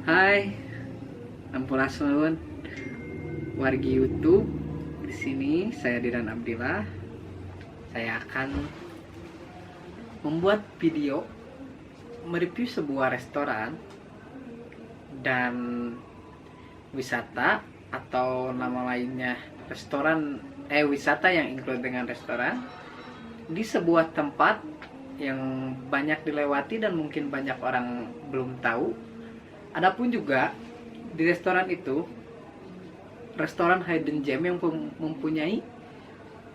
Hai, ampurasun wargi YouTube. Di sini saya Diran Abdillah. Saya akan membuat video mereview sebuah restoran dan wisata atau nama lainnya wisata yang include dengan restoran di sebuah tempat yang banyak dilewati dan mungkin banyak orang belum tahu. Adapun juga di restoran itu, restoran Hidden Gem yang mempunyai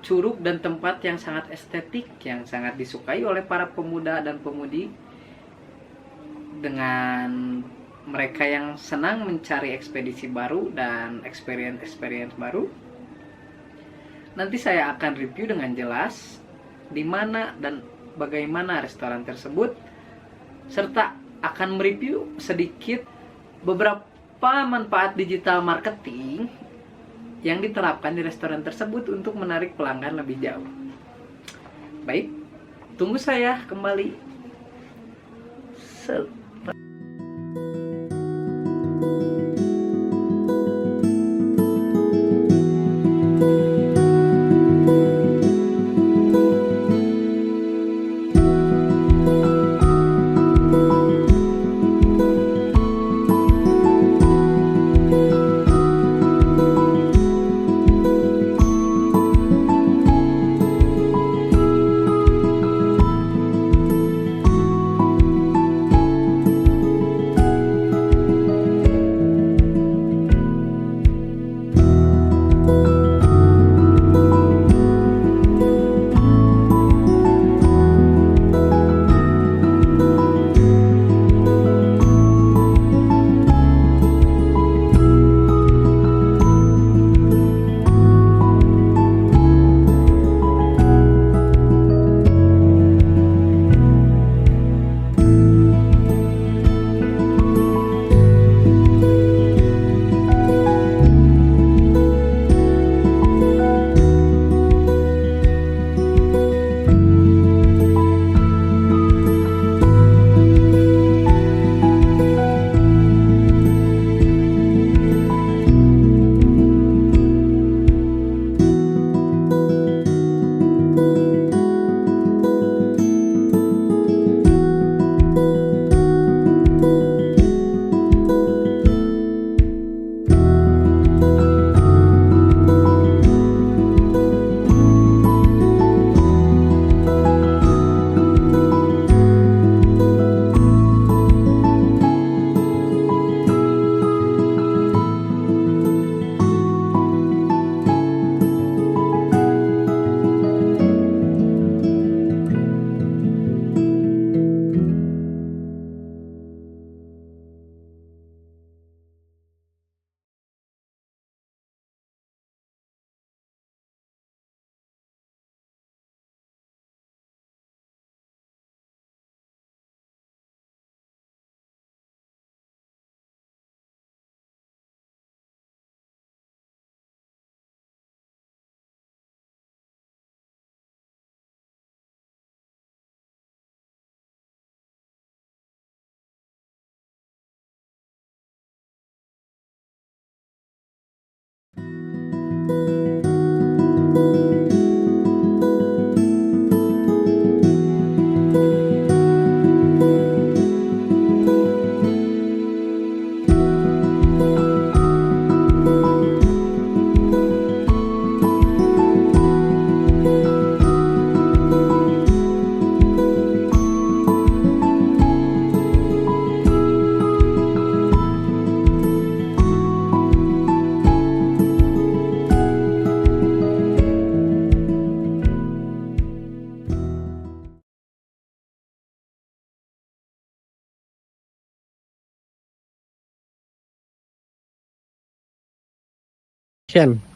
curug dan tempat yang sangat estetik, yang sangat disukai oleh para pemuda dan pemudi, dengan mereka yang senang mencari ekspedisi baru dan experience baru. Nanti saya akan review dengan jelas di mana dan bagaimana restoran tersebut, serta akan mereview sedikit beberapa manfaat digital marketing yang diterapkan di restoran tersebut untuk menarik pelanggan lebih jauh. Baik, tunggu saya kembali.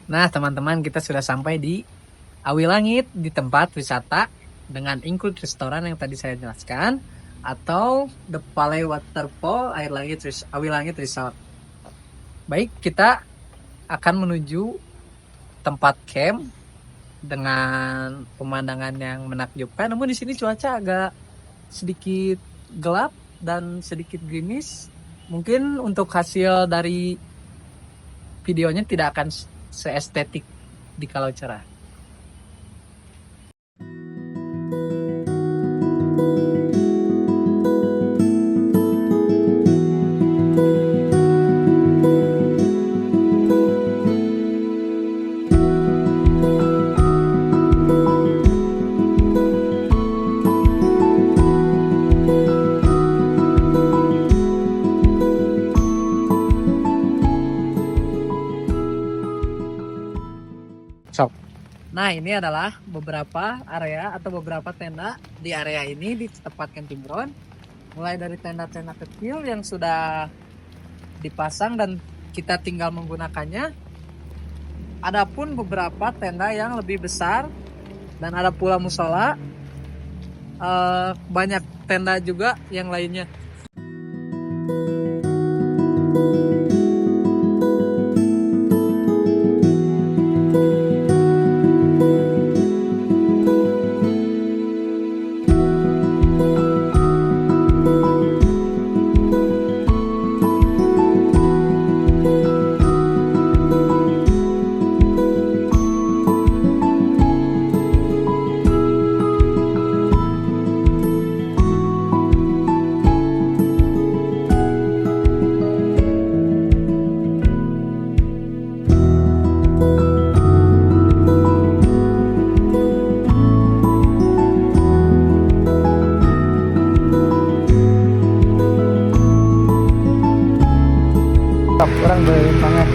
Nah, teman-teman, kita sudah sampai di Awi Langit, di tempat wisata dengan include restoran yang tadi saya jelaskan, atau The Palais Waterfall Awi Langit Resort. Baik, kita akan menuju tempat camp dengan pemandangan yang menakjubkan. Namun di sini cuaca agak sedikit gelap dan sedikit gerimis. Mungkin untuk hasil dari videonya tidak akan seestetik di kalau cerah. Nah, ini adalah beberapa area atau beberapa tenda di area ini di tempat camping ground. Mulai dari tenda-tenda kecil yang sudah dipasang dan kita tinggal menggunakannya. Adapun beberapa tenda yang lebih besar dan ada pula musola. Banyak tenda juga yang lainnya. Orang berpangan.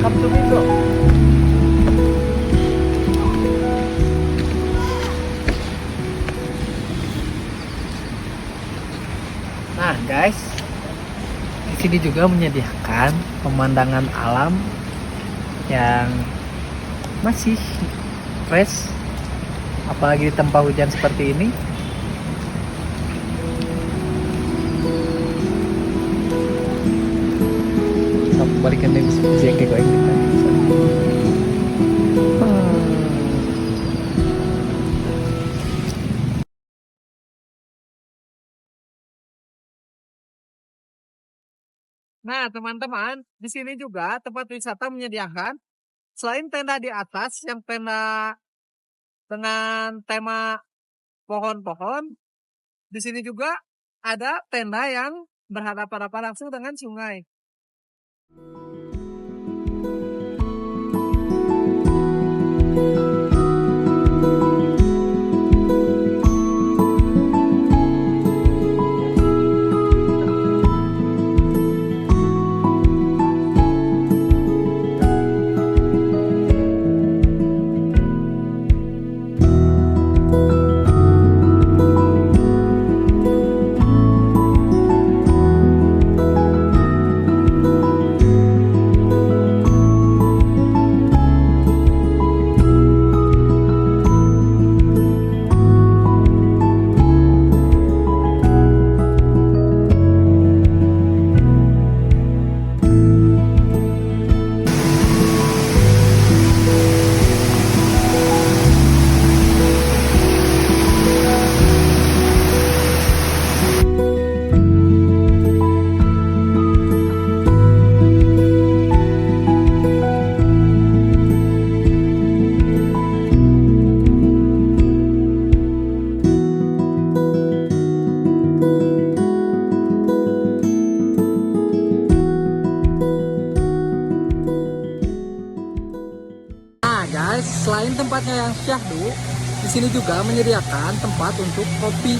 Kapsul itu. Nah, guys, di sini juga menyediakan pemandangan alam yang masih fresh, apalagi di tempat hujan seperti ini. Aku balikan deh bisa kayak gue gitu. Nah, teman-teman, di sini juga tempat wisata menyediakan selain tenda di atas yang tenda dengan tema pohon-pohon, di sini juga ada tenda yang berhadapan-hadapan langsung dengan sungai. Selain tempatnya yang syahdu, di sini juga menyediakan tempat untuk kopi.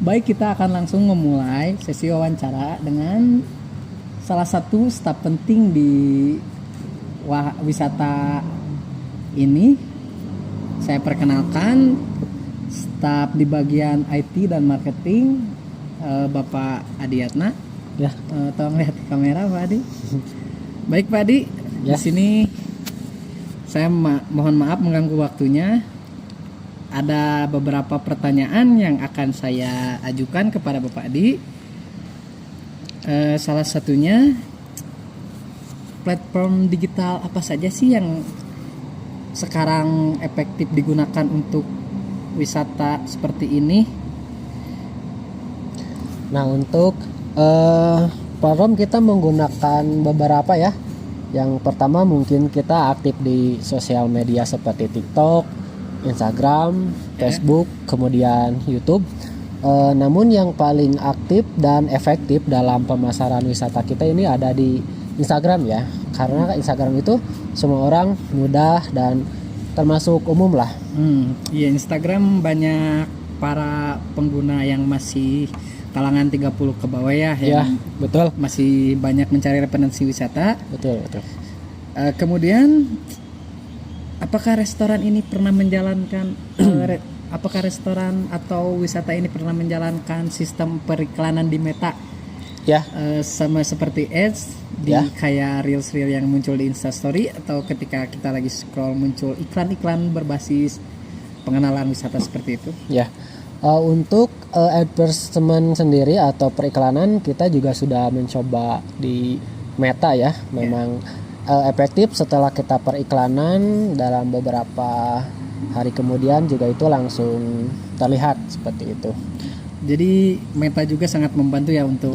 Baik, kita akan langsung memulai sesi wawancara dengan salah satu staf penting di wisata ini. Saya perkenalkan staf di bagian IT dan marketing, Bapak Adiatna. Ya. Tolong lihat kamera Pak Adi. Baik Pak Adi, Ya. di sini saya mohon maaf mengganggu waktunya. Ada beberapa pertanyaan yang akan saya ajukan kepada Bapak Adi. Salah satunya, platform digital apa saja sih yang sekarang efektif digunakan untuk wisata seperti ini? Nah, untuk platform kita menggunakan beberapa ya. Yang pertama mungkin kita aktif di sosial media seperti TikTok, Instagram, Facebook, kemudian YouTube. Namun yang paling aktif dan efektif dalam pemasaran wisata kita ini ada di Instagram ya. Karena Instagram itu semua orang mudah dan termasuk umum lah. Iya, Instagram banyak para pengguna yang masih kalangan 30 ke bawah ya, Ya, yang betul. masih banyak mencari referensi wisata. Betul. Kemudian, apakah restoran ini pernah menjalankan apakah restoran atau wisata ini pernah menjalankan sistem periklanan di Meta? Ya. Sama seperti ads di Ya. kayak reels yang muncul di Instastory, atau ketika kita lagi scroll muncul iklan-iklan berbasis pengenalan wisata seperti itu. Ya. Untuk advertisement sendiri atau periklanan kita juga sudah mencoba di Meta ya. Memang efektif setelah kita periklanan dalam beberapa hari kemudian juga itu langsung terlihat seperti itu. Jadi Meta juga sangat membantu ya untuk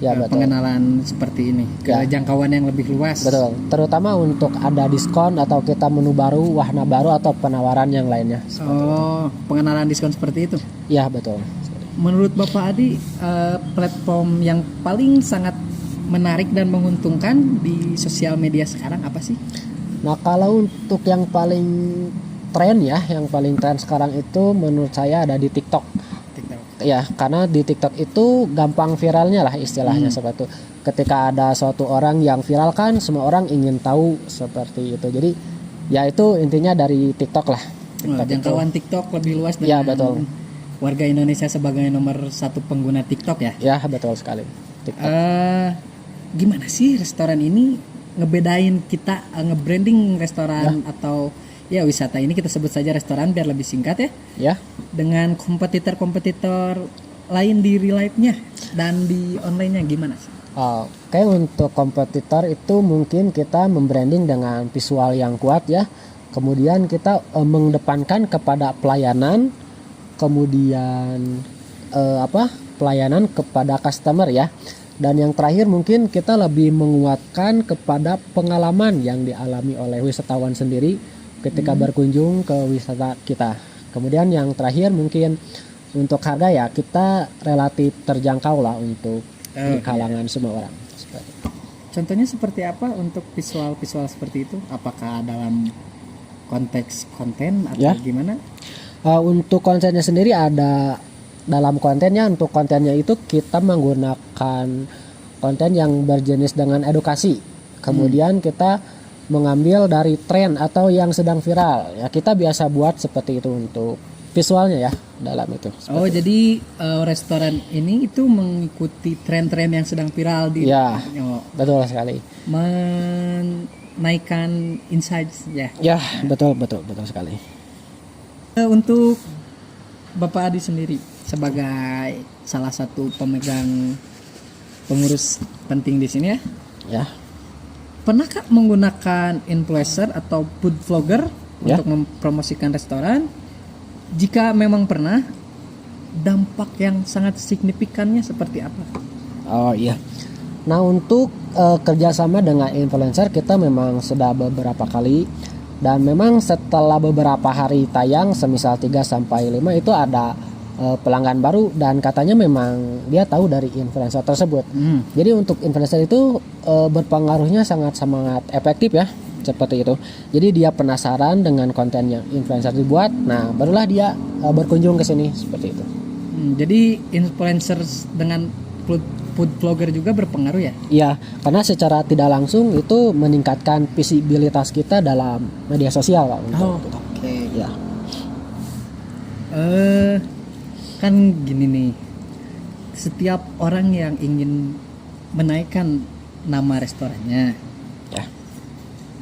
Ya, betul. pengenalan seperti ini ke Ya. jangkauan yang lebih luas. Betul. Terutama untuk ada diskon atau kita menu baru, wahana baru atau penawaran yang lainnya. Pengenalan diskon seperti itu. Ya, betul. Menurut Bapak Adi, platform yang paling sangat menarik dan menguntungkan di sosial media sekarang apa sih? Nah, kalau untuk yang paling tren ya, yang paling tren sekarang itu menurut saya ada di TikTok. Ya, karena di TikTok itu gampang viralnya lah istilahnya seperti itu. Ketika ada suatu orang yang viral kan semua orang ingin tahu seperti itu. Jadi ya itu intinya dari TikTok lah. Jangkauan TikTok lebih luas Ya, dengan betul. warga Indonesia sebagai nomor 1 pengguna TikTok ya. Ya, betul sekali. TikTok. Gimana sih restoran ini ngebedain kita nge-branding restoran atau ya wisata ini, kita sebut saja restoran biar lebih singkat ya, Ya. dengan kompetitor lain di real life-nya dan di online-nya gimana sih? Oke, untuk kompetitor itu mungkin kita membranding dengan visual yang kuat ya. Kemudian kita mengedepankan kepada pelayanan, kemudian pelayanan kepada customer ya. Dan yang terakhir mungkin kita lebih menguatkan kepada pengalaman yang dialami oleh wisatawan sendiri ketika berkunjung ke wisata kita. Kemudian yang terakhir mungkin untuk harga ya kita relatif terjangkau lah untuk di kalangan semua orang. Contohnya seperti apa untuk visual seperti itu? Apakah dalam konteks konten atau gimana? Untuk kontennya sendiri ada dalam kontennya. Untuk kontennya itu kita menggunakan konten yang berjenis dengan edukasi. Kemudian kita mengambil dari tren atau yang sedang viral. Ya, kita biasa buat seperti itu untuk visualnya ya dalam itu. Jadi restoran ini itu mengikuti tren-tren yang sedang viral di. Ya, betul sekali. Menaikkan insights ya. Ya, betul sekali. Untuk Bapak Adi sendiri sebagai salah satu pemegang pengurus penting di sini ya. Ya. Pernahkah menggunakan influencer atau food vlogger untuk mempromosikan restoran? Jika memang pernah, dampak yang sangat signifikannya seperti apa? Oh iya. Nah, untuk kerjasama dengan influencer kita memang sudah beberapa kali, dan memang setelah beberapa hari tayang semisal 3-5 itu ada pelanggan baru dan katanya memang dia tahu dari influencer tersebut. Jadi untuk influencer itu berpengaruhnya sangat efektif ya seperti itu. Jadi dia penasaran dengan konten yang influencer dibuat, nah barulah dia berkunjung ke sini seperti itu. Jadi influencer dengan food vlogger juga berpengaruh ya? Iya, karena secara tidak langsung itu meningkatkan visibilitas kita dalam media sosial Pak. Oke. Ya. Kan gini nih, setiap orang yang ingin menaikkan nama restorannya, Ya.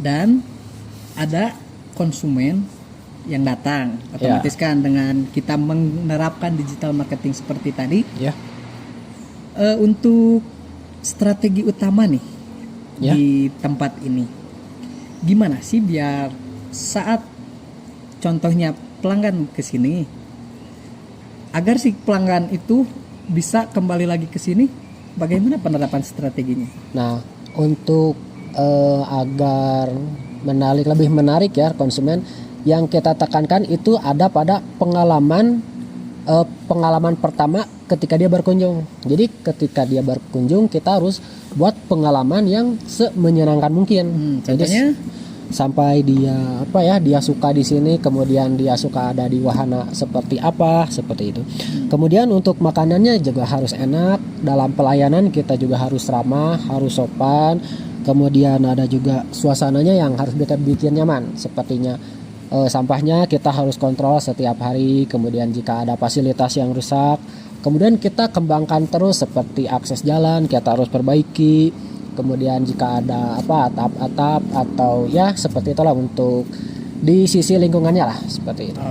dan ada konsumen yang datang, otomatis kan dengan kita menerapkan digital marketing seperti tadi. Ya. Untuk strategi utama nih Ya. di tempat ini, gimana sih biar saat contohnya pelanggan ke sini, agar si pelanggan itu bisa kembali lagi ke sini, bagaimana penerapan strateginya? Nah, untuk agar lebih menarik ya konsumen, yang kita tekankan itu ada pada pengalaman pertama ketika dia berkunjung. Jadi ketika dia berkunjung kita harus buat pengalaman yang semenyenangkan mungkin. Contohnya Jadi, sampai dia dia suka di sini, kemudian dia suka ada di wahana seperti apa, seperti itu. Kemudian untuk makanannya juga harus enak, dalam pelayanan kita juga harus ramah, harus sopan. Kemudian ada juga suasananya yang harus bikin nyaman, sepertinya sampahnya kita harus kontrol setiap hari. Kemudian jika ada fasilitas yang rusak, kemudian kita kembangkan terus, seperti akses jalan kita harus perbaiki. Kemudian jika ada atap-atap atau ya seperti itulah untuk di sisi lingkungannya lah, seperti itu.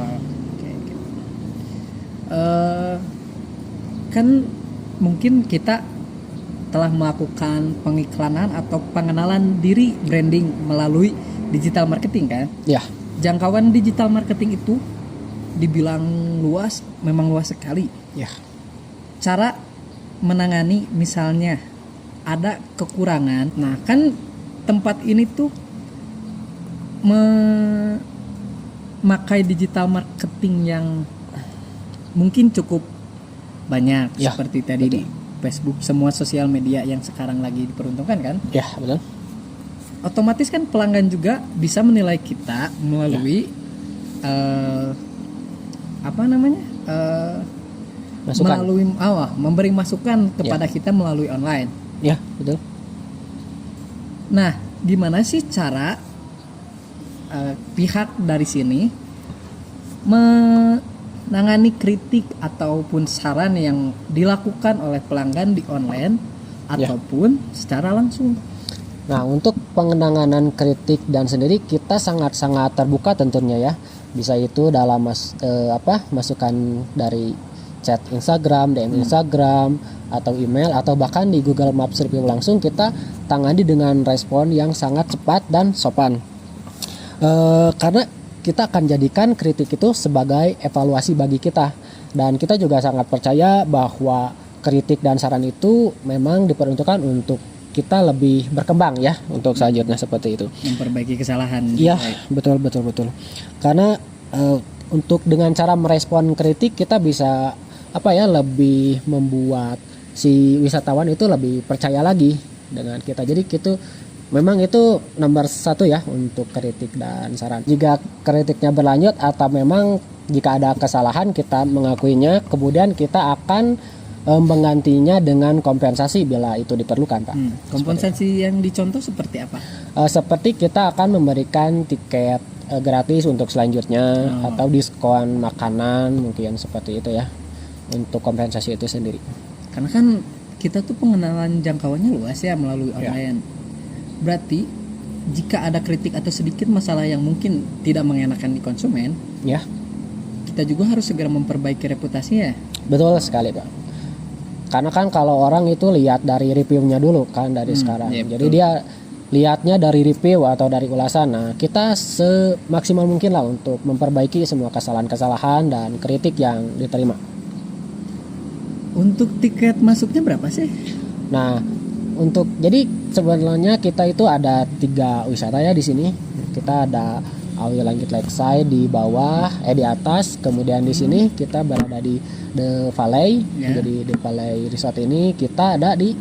Kan mungkin kita telah melakukan pengiklanan atau pengenalan diri branding melalui digital marketing kan? Ya. Jangkauan digital marketing itu dibilang luas, memang luas sekali. Ya. Cara menangani misalnya ada kekurangan. Nah, kan tempat ini tuh memakai digital marketing yang mungkin cukup banyak, Ya, seperti tadi di Facebook, semua sosial media yang sekarang lagi diperuntukkan kan. Ya, betul. Otomatis kan pelanggan juga bisa menilai kita melalui Masukan. melalui memberi masukan kepada kita melalui online. Ya, betul. Nah, gimana sih cara pihak dari sini menangani kritik ataupun saran yang dilakukan oleh pelanggan di online ataupun secara langsung? Nah, untuk pengenanganan kritik dan sendiri kita sangat-sangat terbuka tentunya ya. Bisa itu dalam masukan dari chat Instagram, DM Instagram, atau email, atau bahkan di Google Maps review langsung, kita tangani dengan respon yang sangat cepat dan sopan. Karena kita akan jadikan kritik itu sebagai evaluasi bagi kita, dan kita juga sangat percaya bahwa kritik dan saran itu memang diperuntukkan untuk kita lebih berkembang ya untuk selanjutnya, seperti itu. Memperbaiki kesalahan. Iya, betul. Karena untuk dengan cara merespon kritik kita bisa lebih membuat si wisatawan itu lebih percaya lagi dengan kita. Jadi memang itu nomor 1 ya untuk kritik dan saran. Jika kritiknya berlanjut atau memang jika ada kesalahan kita mengakuinya, kemudian kita akan menggantinya dengan kompensasi bila itu diperlukan, Pak. Kompensasi yang dicontoh seperti apa? Seperti kita akan memberikan tiket gratis untuk selanjutnya, atau diskon makanan mungkin, seperti itu ya, untuk kompensasi itu sendiri. Karena kan kita tuh pengenalan jangkauannya luas ya melalui online. Berarti jika ada kritik atau sedikit masalah yang mungkin tidak mengenakan di konsumen, ya, kita juga harus segera memperbaiki reputasinya. Betul sekali, Pak. Karena kan kalau orang itu lihat dari reviewnya dulu kan dari sekarang. Ya, jadi dia lihatnya dari review atau dari ulasan. Nah, kita semaksimal mungkin lah untuk memperbaiki semua kesalahan-kesalahan dan kritik yang diterima. Untuk tiket masuknya berapa sih? Nah, jadi sebenarnya kita itu ada 3 wisata ya di sini. Kita ada Awi Langit Lakeside di bawah, di atas. Kemudian di sini kita berada di The Valley. Jadi di Valley Resort ini kita ada di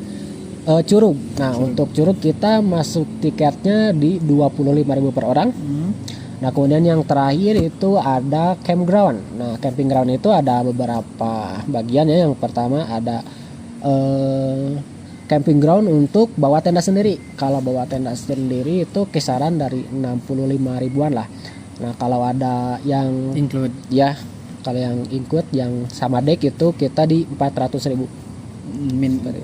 Curug. Nah, untuk Curug kita masuk tiketnya di 25.000 per orang. Nah, kemudian yang terakhir itu ada campground. Nah, camping ground itu ada beberapa bagian ya. Yang pertama ada camping ground untuk bawa tenda sendiri. Kalau bawa tenda sendiri itu kisaran dari 65 ribuan lah. Nah, kalau ada yang include ya, kalau yang include yang sama deck itu kita di 400 ribu.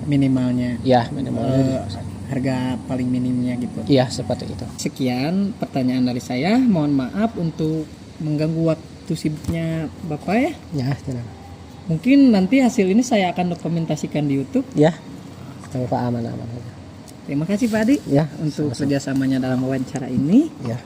minimalnya. Ya, minimal. Harga paling minimnya gitu. Iya, seperti itu. Sekian pertanyaan dari saya. Mohon maaf untuk mengganggu waktu sibuknya Bapak ya. Ya, tenang. Mungkin nanti hasil ini saya akan dokumentasikan di YouTube. Ya. Sama Pak aman-aman. Terima kasih Pak Adi Ya, untuk sama-sama. kerjasamanya dalam wawancara ini. Ya.